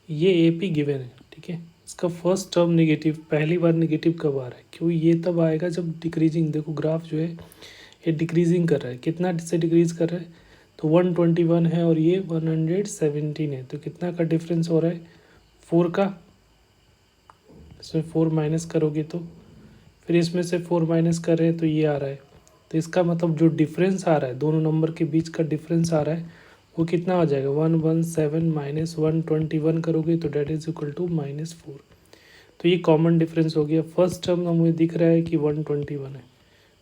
ये A P given है, ठीक है। इसका फर्स्ट टर्म नेगेटिव, पहली बार नेगेटिव कब आ रहा है, क्यों ये तब आएगा जब डिक्रीजिंग, देखो ग्राफ जो है ये डिक्रीजिंग कर रहा है, कितना से डिक्रीज कर रहा है, तो 121 है और ये 117 है, तो कितना का डिफरेंस हो रहा है, 4 का। इसमें 4 माइनस करोगे तो फिर इसमें से 4 माइनस कर रहे हैं तो ये आ रहा है, तो इसका मतलब जो डिफरेंस आ रहा है दोनों नंबर के बीच का डिफरेंस आ रहा है वो कितना आ जाएगा, 117 माइनस 121 करोगे तो डेट इज इक्वल टू -4। तो ये कॉमन डिफरेंस हो गया। फर्स्ट टर्म हमें दिख रहा है कि 121 है,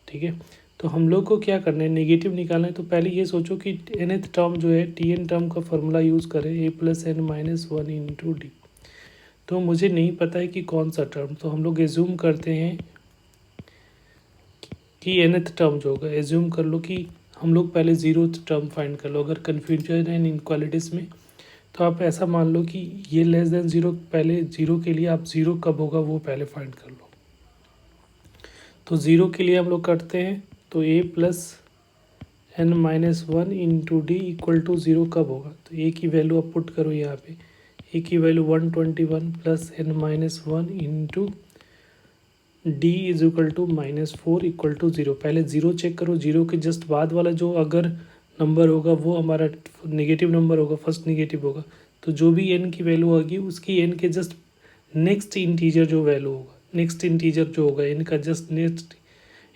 ठीक है। तो हम लोग को क्या करना है, नेगेटिव निकालना है। तो पहले ये सोचो कि nth टर्म जो है टी एन टर्म का फॉर्मूला यूज़ करें, a plus n minus 1 into d. तो मुझे नहीं पता है कि कौन सा टर्म, तो हम लोग एज्यूम करते हैं कि nth टर्म जो होगा, एज्यूम कर लो कि हम लोग पहले जीरो टर्म फाइंड कर लो। अगर कन्फ्यूजन है इनक्वालिटीज़ में तो आप ऐसा मान लो कि ये लेस देन ज़ीरो, पहले ज़ीरो के लिए आप ज़ीरो कब होगा वो पहले फाइंड कर लो। तो ज़ीरो के लिए हम लोग करते हैं, तो a plus n minus 1 into d equal to zero कब होगा, तो a की वैल्यू आप पुट करो यहाँ पे, a की value 121 plus n minus 1 into d is equal to -4 equal to zero. पहले ज़ीरो चेक करो, ज़ीरो के जस्ट बाद वाला जो अगर नंबर होगा वो हमारा नेगेटिव नंबर होगा, फर्स्ट नेगेटिव होगा, तो जो भी n की वैल्यू होगी उसकी n के जस्ट नेक्स्ट इंटीजर जो वैल्यू होगा, नेक्स्ट इंटीजर जो होगा n का जस्ट नेक्स्ट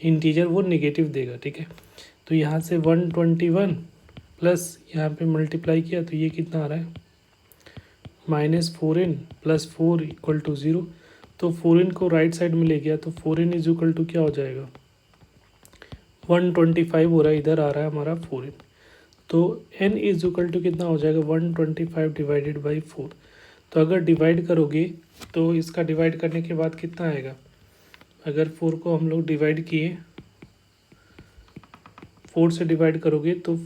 इंटीजर वो नेगेटिव देगा, ठीक है। तो यहाँ से 121 प्लस यहाँ पे मल्टीप्लाई किया तो ये कितना आ रहा है, -4n plus 4 equal to zero. तो 4n को राइट साइड में ले गया तो 4n इज इक्वल टू क्या हो जाएगा, 125 हो रहा है, इधर आ रहा है हमारा 4n। तो n इज इक्वल टू कितना हो जाएगा, 125 डिवाइडेड बाई 4। तो अगर डिवाइड करोगे तो इसका डिवाइड करने के बाद कितना आएगा, अगर 4 को हम लोग डिवाइड किए, 4 से डिवाइड करोगे तो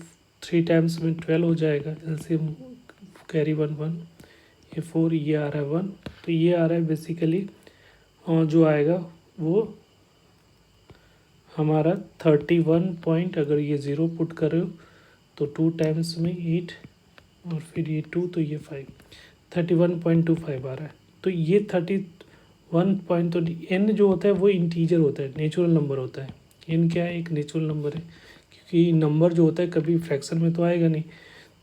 3 टाइम्स में 12 हो जाएगा, जैसे कैरी 1 ये 4, ये आ रहा है 1, तो ये आ रहा है बेसिकली जो आएगा वो हमारा 31 पॉइंट, अगर ये ज़ीरो पुट करो तो 2 टाइम्स में 8 और फिर ये 2 तो ये 5, 31.25 आ रहा है। तो ये 31 पॉइंट, तो n जो होता है वो इंटीजर होता है, नेचुरल नंबर होता है। n क्या है, एक नेचुरल नंबर है, क्योंकि नंबर जो होता है कभी फ्रैक्शन में तो आएगा नहीं,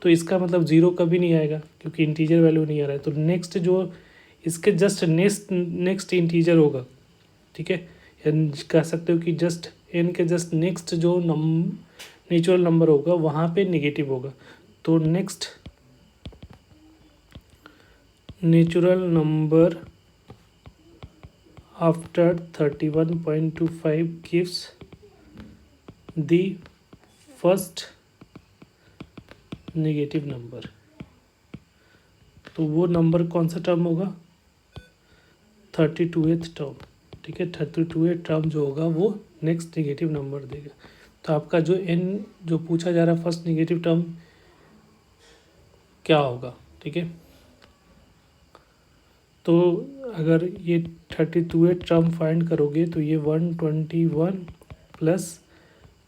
तो इसका मतलब ज़ीरो कभी नहीं आएगा क्योंकि इंटीजर वैल्यू नहीं आ रहा है। तो नेक्स्ट जो इसके जस्ट नेक्स्ट इंटीजर होगा, ठीक है, या कह सकते हो कि जस्ट n के जस्ट नेक्स्ट जो नेचुरल नंबर होगा वहाँ पे नेगेटिव होगा। तो next natural number after 31.25 gives the first negative number. तो वो नंबर कौन सा टर्म होगा, 32th टर्म, ठीक है। 32th टर्म जो होगा वो नेक्स्ट नेगेटिव नंबर देगा। तो आपका जो n जो पूछा जा रहा है फर्स्ट नेगेटिव टर्म क्या होगा, ठीक है। तो अगर ये 32th टर्म फाइंड करोगे तो ये 121 plus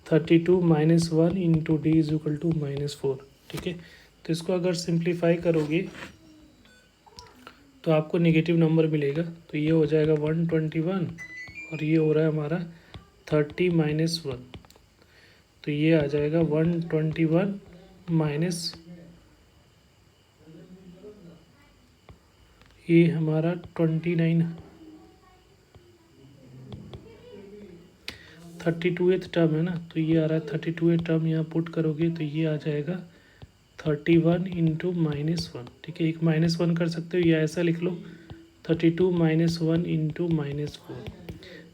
32 minus 1 into d is equal to -4, ठीक है। तो इसको अगर सिंप्लीफाई करोगे तो आपको नेगेटिव नंबर मिलेगा, तो ये हो जाएगा 121 और ये हो रहा है हमारा 30 माइनस 1, तो ये आ जाएगा 121 माइनस ये हमारा 29, 32th टर्म है ना, तो ये आ रहा है 32th टर्म, यहाँ पुट करोगे तो ये आ जाएगा 31 इंटू -1, ठीक है। एक -1 कर सकते हो या ऐसा लिख लो 32 माइनस 1 इंटू -4,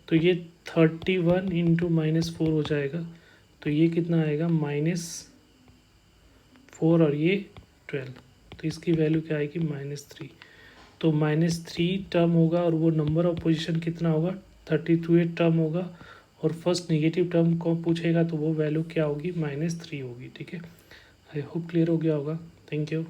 तो ये 31 इंटू -4 हो जाएगा, तो ये कितना आएगा -4 और ये 12, तो इसकी वैल्यू क्या आएगी -3। तो -3 टर्म होगा और वो नंबर ऑफ पोजीशन कितना होगा, 32th टर्म होगा, और फर्स्ट नेगेटिव टर्म को पूछेगा तो वो वैल्यू क्या होगी, -3 होगी, ठीक है। आई होप क्लियर हो गया होगा। Thank you.